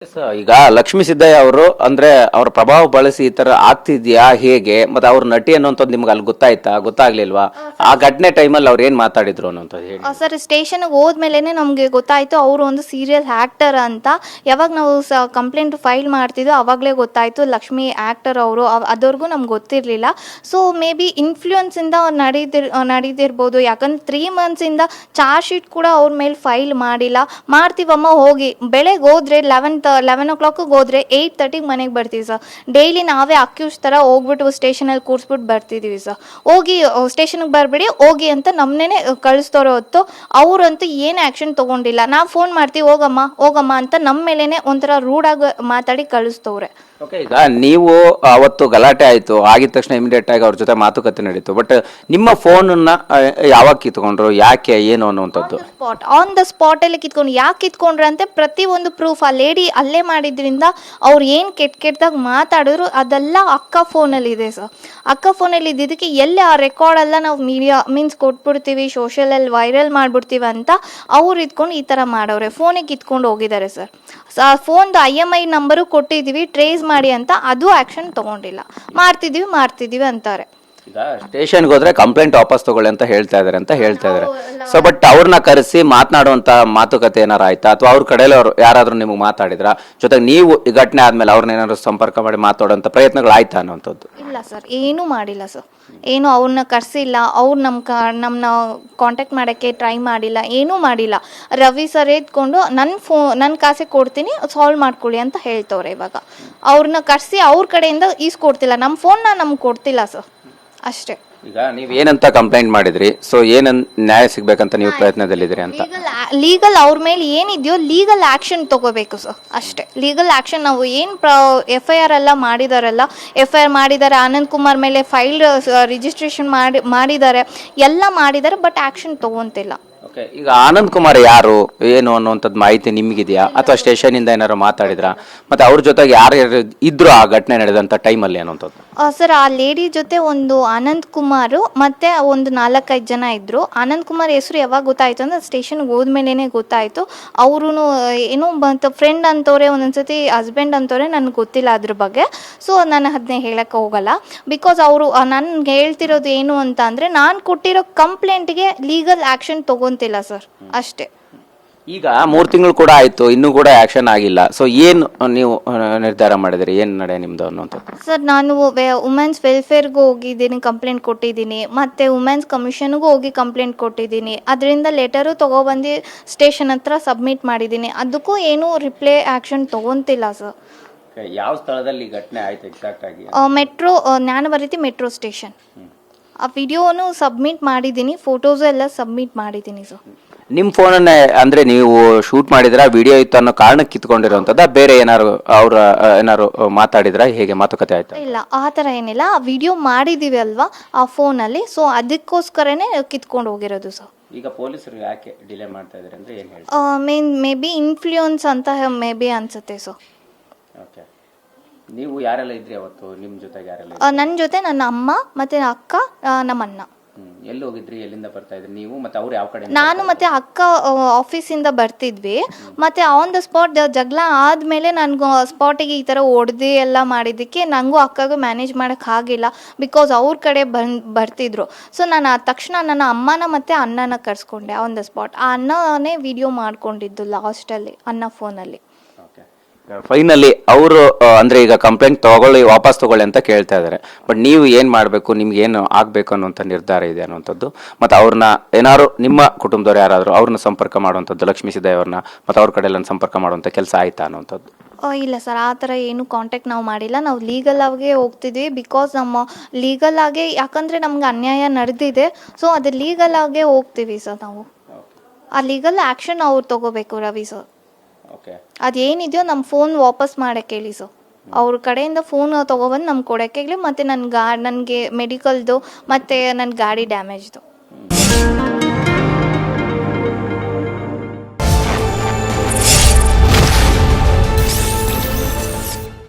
ಈಗ ಲಕ್ಷ್ಮೀ ಸಿದ್ದಯ್ಯ ಅವರು ಅಂದ್ರೆ ಅವ್ರ ಪ್ರಭಾವ ಬಳಸಿ ಈ ತರ ಆಗ್ತಿದ್ಯಾ ಹೇಗೆ ಮತ್ತೆ ಅವ್ರ ನಟಿ ಅನ್ನೋಂಥದ್ದು ನಿಮ್ಗೆ ಅಲ್ಲಿ ಗೊತ್ತಾಗ್ಲಿಲ್ವಾ? ಆ ಘಟನೆ ಟೈಮಲ್ಲಿ ಅವ್ರು ಏನ್ ಮಾತಾಡಿದ್ರು ಅನ್ನೋಂಥದ್ದು ಹೇಳಿ. ಸರ್ ಸ್ಟೇಷನ್ಗೆ ಹೋದ್ಮೇಲೆ ನಮಗೆ ಗೊತ್ತಾಯಿತು ಅವರು ಒಂದು ಸೀರಿಯಲ್ ಆ್ಯಕ್ಟರ್ ಅಂತ. ಯಾವಾಗ ನಾವು ಕಂಪ್ಲೇಂಟ್ ಫೈಲ್ ಮಾಡ್ತಿದ್ದೋ ಅವಾಗಲೇ ಗೊತ್ತಾಯಿತು ಲಕ್ಷ್ಮಿ ಆ್ಯಕ್ಟರ್ ಅವರು. ಅದವರೆಗೂ ನಮ್ಗೆ ಗೊತ್ತಿರಲಿಲ್ಲ. ಸೊ ಮೇ ಬಿ ಇನ್ಫ್ಲೂಯೆನ್ಸಿಂದ ನಡೀದಿರ್ಬೋದು. ಯಾಕಂದ್ರೆ 3 ಮಂತ್ಸಿಂದ ಚಾರ್ಜ್ ಶೀಟ್ ಕೂಡ ಅವ್ರ ಮೇಲೆ ಫೈಲ್ ಮಾಡಿಲ್ಲ. ಮಾಡ್ತೀವಮ್ಮ ಹೋಗಿ, ಬೆಳಗ್ಗೆ ಹೋದ್ರೆ 11 o'clock ಹೋದ್ರೆ 8:30 ಮನೆಗೆ ಬರ್ತೀವಿ ಸರ್. ಡೈಲಿ ನಾವೇ ಅಕ್ಯೂಸ್ ಥರ ಹೋಗ್ಬಿಟ್ಟು ಸ್ಟೇಷನಲ್ಲಿ ಕೂರಿಸ್ಬಿಟ್ಟು ಬರ್ತಿದ್ದೀವಿ ಸರ್. ಹೋಗಿ ಸ್ಟೇಷನ್ಗೆ ಬರಬೇಡಿ ಹೋಗಿ ಅಂತ ನಮ್ಮನ್ನೇ ಕಳಿಸ್ತವ್ರೆ ಹೊತ್ತು ಅವರಂತೂ ಏನು ಆ್ಯಕ್ಷನ್ ತೊಗೊಂಡಿಲ್ಲ. ನಾವು ಫೋನ್ ಮಾಡ್ತೀವಿ ಹೋಗಮ್ಮ ಅಂತ ನಮ್ಮ ಮೇಲೇ ಒಂಥರ ರೂಡಾಗಿ ಮಾತಾಡಿ ಕಳಿಸ್ತವ್ರೆ. ಓಕೆ, ಈಗ ನೀವು ಅವತ್ತು ಗಲಾಟೆ ಆಯ್ತು, ಆಗಿದ ತಕ್ಷಣ ಇಮಿಡಿಯೇಟ್ ಆಗಿ ಅವ್ರ ಜೊತೆ ಮಾತುಕತೆ ನಡೀತು. ಬಟ್ ನಿಮ್ಮ ಫೋನನ್ನ ಯಾವಾಗ ಕಿತ್ಕೊಂಡ್ರು, ಯಾಕೆ, ಏನು ಅನ್ನುವಂಥದ್ದು? ಆನ್ ದ ಸ್ಪಾಟಲ್ಲಿ ಕಿತ್ಕೊಂಡು. ಯಾಕೆ ಕಿತ್ಕೊಂಡ್ರೆ ಅಂತ ಪ್ರತಿ ಒಂದು ಪ್ರೂಫ್ ಆ ಲೇಡಿ ಅಲ್ಲೇ ಮಾಡಿದ್ರಿಂದ ಅವ್ರು ಏನು ಕೆಟ್ಟದಾಗ ಮಾತಾಡಿದ್ರು ಅದೆಲ್ಲ ಅಕ್ಕ ಫೋನಲ್ಲಿ ಇದೆ ಸರ್. ಅಕ್ಕ ಫೋನಲ್ಲಿ ಇದ್ದಿದ್ದಕ್ಕೆ ಎಲ್ಲಿ ಆ ರೆಕಾರ್ಡೆಲ್ಲ ನಾವು ಮೀನ್ಸ್ ಕೊಟ್ಬಿಡ್ತೀವಿ, ಸೋಷಿಯಲಲ್ಲಿ ವೈರಲ್ ಮಾಡಿಬಿಡ್ತೀವಿ ಅಂತ ಅವ್ರು ಇದ್ಕೊಂಡು ಈ ಥರ ಮಾಡೋರೆ. ಫೋನಿಗೆ ಕಿತ್ಕೊಂಡು ಹೋಗಿದ್ದಾರೆ ಸರ್. ಫೋನ್ದು IMI ನಂಬರು ಕೊಟ್ಟಿದ್ದೀವಿ ಟ್ರೇಸ್ ಮಾಡಿ ಅಂತ, ಅದು ಆ್ಯಕ್ಷನ್ ತೊಗೊಂಡಿಲ್ಲ. ಮಾಡ್ತಿದ್ದೀವಿ ಅಂತಾರೆ. ಈಗ ಸ್ಟೇಷನ್ಗೆ ಹೋದ್ರೆ ಕಂಪ್ಲೇಂಟ್ ವಾಪಸ್ ತಗೊಳ್ಳಿ ಅಂತ ಹೇಳ್ತಾ ಇದಾರೆ. ಸೊ ಬಟ್ ಅವ್ರನ್ನ ಕರೆಸಿ ಮಾತನಾಡುವಂತ ಮಾತುಕತೆ ಏನಾರು ಆಯ್ತಾ, ಅಥವಾ ಅವ್ರ ಕಡೆಯಲ್ಲಿ ಅವ್ರು ಯಾರಾದ್ರೂ ನಿಮ್ಗೆ ಮಾತಾಡಿದ್ರ? ಜೊತೆಗೆ ನೀವು ಈ ಘಟನೆ ಆದ್ಮೇಲೆ ಅವ್ರನ್ನ ಏನಾದ್ರು ಸಂಪರ್ಕ ಮಾಡಿ ಮಾತಾಡುವಂತ ಪ್ರಯತ್ನಗಳು ಆಯ್ತಾ ಅನ್ನುವಂಥದ್ದು? ಇಲ್ಲ ಸರ್, ಏನೂ ಮಾಡಿಲ್ಲ ಸರ್. ಏನು ಅವ್ರನ್ನ ಕರೆಸಿಲ್ಲ, ಅವ್ರು ನಮ್ಮನ್ನ ಕಾಂಟ್ಯಾಕ್ಟ್ ಮಾಡೋಕ್ಕೆ ಟ್ರೈ ಮಾಡಿಲ್ಲ, ಏನೂ ಮಾಡಿಲ್ಲ. ರವಿ ಸರ್ ಎತ್ಕೊಂಡು ನನ್ನ ಕಾಸೆ ಕೊಡ್ತೀನಿ ಸಾಲ್ವ್ ಮಾಡ್ಕೊಳ್ಳಿ ಅಂತ ಹೇಳ್ತವ್ರೆ. ಇವಾಗ ಅವ್ರನ್ನ ಕರೆಸಿ ಅವ್ರ ಕಡೆಯಿಂದ ಈಸ್ಕೊಡ್ತಿಲ್ಲ, ನಮ್ಮ ಫೋನ್ನ ನಮ್ಗೆ ಕೊಡ್ತಿಲ್ಲ ಸರ್, ಅಷ್ಟೇ. ಈಗ ನೀವು ಏನಂತ ಕಂಪ್ಲೇಂಟ್ ಮಾಡಿದ್ರಿ? ಸೊ ನ್ಯಾಯ ಸಿಗ್ಬೇಕಂತ ನೀವು ಪ್ರಯತ್ನದಲ್ಲಿದ್ರಿ ಅಂತ? ಲೀಗಲ್ ಅವ್ರ ಮೇಲೆ ಏನಿದೆಯೋ ಲೀಗಲ್ ಆ್ಯಕ್ಷನ್ ತಗೋಬೇಕು ಸರ್, ಅಷ್ಟೇ. ಲೀಗಲ್ ಆ್ಯಕ್ಷನ್ ನಾವು ಏನು FIR ಎಲ್ಲ ಮಾಡಿದಾರಲ್ಲ, FIR ಮಾಡಿದ್ದಾರೆ, ಆನಂದ್ ಕುಮಾರ್ ಮೇಲೆ ಫೈಲ್ ರಿಜಿಸ್ಟ್ರೇಷನ್ ಮಾಡಿದ್ದಾರೆ, ಎಲ್ಲ ಮಾಡಿದ್ದಾರೆ, ಬಟ್ ಆ್ಯಕ್ಷನ್ ತಗೊಂತಿಲ್ಲ. ಓಕೆ, ಈಗ ಆನಂದ್ ಕುಮಾರ್ ಯಾರು ಏನು ಅನ್ನುವಂಥದ್ದು ಮಾಹಿತಿ ನಿಮ್ಗಿದೆಯಾ, ಅಥವಾ ಸ್ಟೇಷನ್ ಇಂದ ಏನಾರು ಮಾತಾಡಿದ್ರ? ಮತ್ತೆ ಅವ್ರ ಜೊತೆಗೆ ಯಾರು ಇದ್ರು ಆ ಘಟನೆ ನಡೆದಂತ ಟೈಮಲ್ಲಿ ಅನ್ನುವಂಥದ್ದು? ಸರ್, ಆ ಲೇಡಿ ಜೊತೆ ಒಂದು ಆನಂದ್ ಕುಮಾರ್ ಮತ್ತೆ ಒಂದು 4-5 ಜನ ಇದ್ರು. ಆನಂದ್ ಕುಮಾರ್ ಹೆಸರು ಯಾವಾಗ ಗೊತ್ತಾಯ್ತು ಅಂದ್ರೆ ಸ್ಟೇಷನ್ಗೆ ಹೋದ್ಮೇಲೆ ಗೊತ್ತಾಯ್ತು. ಅವರು ಏನೋ ಫ್ರೆಂಡ್ ಅಂತವ್ರೆ, ಒಂದೊಂದ್ಸತಿ ಹಸ್ಬೆಂಡ್ ಅಂತವ್ರೆ, ನನಗೆ ಗೊತ್ತಿಲ್ಲ ಅದ್ರ ಬಗ್ಗೆ. ಸೊ ನಾನು ಅದನ್ನೇ ಹೇಳಕ್ಕೆ ಹೋಗಲ್ಲ. ಬಿಕಾಸ್ ಅವರು ನನ್ಗೆ ಹೇಳ್ತಿರೋದು ಏನು ಅಂತ ಅಂದರೆ, ನಾನು ಕೊಟ್ಟಿರೋ ಕಂಪ್ಲೇಂಟ್ಗೆ ಲೀಗಲ್ ಆ್ಯಕ್ಷನ್ ತೊಗೊತಿಲ್ಲ ಸರ್, ಅಷ್ಟೇ. ಈಗ 3 ತಿಂಗಳು ಕೂಡ ಆಯ್ತು, ಇನ್ನೂ ಕೂಡ ಆಕ್ಷನ್ ಆಗಿಲ್ಲ. ಸೊ ಏನು ನೀವು ನಿರ್ಧಾರ ಮಾಡಿದ್ರಿ, ಏನು ನಡೆ ನಿಮ್ದು ಅನ್ನುವಂಥದ್ದು? ಸರ್, ನಾನು ವುಮೆನ್ಸ್ ವೆಲ್ಫೇರ್ಗೂ ಹೋಗಿದ್ದೀನಿ, ಕಂಪ್ಲೇಂಟ್ ಕೊಟ್ಟಿದ್ದೀನಿ. ಮತ್ತು ವುಮೆನ್ಸ್ ಕಮಿಷನ್ಗೂ ಹೋಗಿ ಕಂಪ್ಲೇಂಟ್ ಕೊಟ್ಟಿದ್ದೀನಿ. ಅದರಿಂದ ಲೆಟರು ತೊಗೊಬಂದು ಸ್ಟೇಷನ್ ಹತ್ರ ಸಬ್ಮಿಟ್ ಮಾಡಿದ್ದೀನಿ. ಅದಕ್ಕೂ ಏನೂ ರಿಪ್ಲೈ ಆ್ಯಕ್ಷನ್ ತೊಗೊತಿಲ್ಲ ಸರ್. ಯಾವ ಸ್ಥಳದಲ್ಲಿ ಘಟನೆ ಆಯ್ತು ಎಕ್ಸಾಕ್ಟ್ ಆಗಿ? Metro, Jnanabharathi metro station. ಆ ವಿಡಿಯೋನು ಸಬ್ಮಿಟ್ ಮಾಡಿದ್ದೀನಿ, ಫೋಟೋಸು ಎಲ್ಲ ಸಬ್ಮಿಟ್ ಮಾಡಿದ್ದೀನಿ ಸರ್. ನಿಮ್ಮ ಫೋನನ್ನೇ ಅಂದ್ರೆ ನೀವು ಶೂಟ್ ಮಾಡಿದ್ರ, ವಿಡಿಯೋ ಇತ್ತು ಅನ್ನೋ ಕಾರಣಕ್ಕೆ ಕಿತ್ಕೊಂಡಿರೋಂಥದ್ದು? ಬೇರೆ ಏನಾರು ಏನಾರು ಮಾತಾಡಿದ್ರ, ಹೇಗೆ ಮಾತುಕತೆ ಆಯ್ತಾ? ಇಲ್ಲ, ಆ ಥರ ಏನಿಲ್ಲ. ಆ ವಿಡಿಯೋ ಮಾಡಿದ್ದೀವಿ ಅಲ್ವಾ ಆ ಫೋನಲ್ಲಿ, ಸೊ ಅದಕ್ಕೋಸ್ಕರನೇ ಕಿತ್ಕೊಂಡು ಹೋಗಿರೋದು ಸರ್. ಈಗ ಪೊಲೀಸರು ಯಾಕೆ ಡಿಲೇ ಮಾಡ್ತಾ ಇದ್ದಾರೆ ಅಂದ್ರೆ ಏನು ಹೇಳಿ? ಮೇ ಬಿ ಇನ್ಫ್ಲೂಯೆನ್ಸ್ ಅಂತ ಮೇ ಬಿ ಅನ್ಸುತ್ತೆ ಸರ್. ಓಕೆ, ನೀವು ಯಾರೆಲ್ಲ ಇದ್ರಿ ಅವತ್ತು? ನಿಮ್ಮ ಜೊತೆಗೆ ಯಾರೆಲ್ಲ? ನನ್ನ ಜೊತೆ ನನ್ನ ಅಮ್ಮ ಮತ್ತು ಅಕ್ಕ, ನಮ್ಮ ಅಣ್ಣ. ಎಲ್ಲಿ ಹೋಗಿದ್ರಿ, ಎಲ್ಲಿಂದ ಬರ್ತಾ ಇದ್ರಿ ನೀವು, ಮತ್ತೆ ಅವ್ರು ಯಾವ ಕಡೆ? ನಾನು ಮತ್ತು ಅಕ್ಕ ಆಫೀಸಿಂದ ಬರ್ತಿದ್ವಿ. ಮತ್ತು ಆನ್ ದ ಸ್ಪಾಟ್ ಜಗಳ ಆದಮೇಲೆ ನನಗೂ ಸ್ಪಾಟಿಗೆ ಈ ಥರ ಹೊಡೆದು ಎಲ್ಲ ಮಾಡಿದ್ದಕ್ಕೆ ನನಗೂ ಅಕ್ಕಗೂ ಮ್ಯಾನೇಜ್ ಮಾಡೋಕ್ಕಾಗಿಲ್ಲ. ಬಿಕಾಸ್ ಅವ್ರ ಕಡೆ ಬರ್ತಿದ್ರು. ಸೊ ನಾನು ತಕ್ಷಣ ನನ್ನ ಅಮ್ಮನ ಮತ್ತು ಅಣ್ಣನ ಕರ್ಸ್ಕೊಂಡೆ ಆನ್ ದ ಸ್ಪಾಟ್. ಆ ಅಣ್ಣನೇ ವಿಡಿಯೋ ಮಾಡ್ಕೊಂಡಿದ್ದು ಲಾಸ್ಟಲ್ಲಿ ಅಣ್ಣ ಫೋನಲ್ಲಿ. ಫೈನಲಿ ಅವರು ಅಂದ್ರೆ ಈಗ ಕಂಪ್ಲೇಂಟ್ ವಾಪಸ್ ತಗೊಳ್ಳಿ ಅಂತ ಕೇಳ್ತಾ ಇದ್ದಾರೆ. ಬಟ್ ನೀವು ಏನ್ ಮಾಡ್ಬೇಕು, ನಿಮ್ಗೆ ಏನು ಆಗ್ಬೇಕು ಅನ್ನುವಂಥ ನಿರ್ಧಾರ ಇದೆ ಅನ್ನುವಂಥದ್ದು. ಮತ್ತೆ ಅವ್ರನ್ನ ಏನಾದ್ರು ನಿಮ್ಮ ಕುಟುಂಬದವ್ರು ಯಾರಾದ್ರು ಅವ್ರನ್ನ ಸಂಪರ್ಕ ಮಾಡುವಂಥದ್ದು, ಲಕ್ಷ್ಮೀ ಸಿದ್ದಯ್ಯ ಅವ್ರನ್ನ ಮತ್ತೆ ಅವ್ರ ಕಡೆ ಎಲ್ಲ ಸಂಪರ್ಕ ಮಾಡುವಂಥ ಕೆಲಸ ಆಯ್ತಾ ಅನ್ನುವಂಥದ್ದು? ಇಲ್ಲ ಸರ್, ಆ ಥರ ಏನು ಕಾಂಟ್ಯಾಕ್ಟ್ ನಾವು ಮಾಡಿಲ್ಲ. ನಾವು ಲೀಗಲ್ ಆಗೇ ಹೋಗ್ತಿದ್ವಿ. ಬಿಕಾಸ್ ನಮ್ಮ ಲೀಗಲ್ ಆಗೇ, ಯಾಕಂದರೆ ನಮ್ಗೆ ಅನ್ಯಾಯ ನಡೆದಿದೆ. ಸೊ ಅದು ಲೀಗಲ್ ಆಗೇ ಹೋಗ್ತೀವಿ ಸರ್ ನಾವು. ಆ ಲೀಗಲ್ ಆ್ಯಕ್ಷನ್ ಅವ್ರು ತೊಗೋಬೇಕು ರವಿ ಸರ್. ಅದೇನಿದೆಯೋ ನಮ್ಮ ಫೋನ್ ವಾಪಸ್ ಮಾಡೋಕ್ಕೆ ಹೇಳಿ ಸರ್. ಅವ್ರ ಕಡೆಯಿಂದ ಫೋನ್ ತೊಗೊಬಂದು ನಮ್ಗೆ ಕೊಡೋಕ್ಕೆ ಹೇಳಿ. ಮತ್ತು ನನಗೆ ಮೆಡಿಕಲ್ದು ಮತ್ತು ನನ್ನ ಗಾಡಿ ಡ್ಯಾಮೇಜ್ದು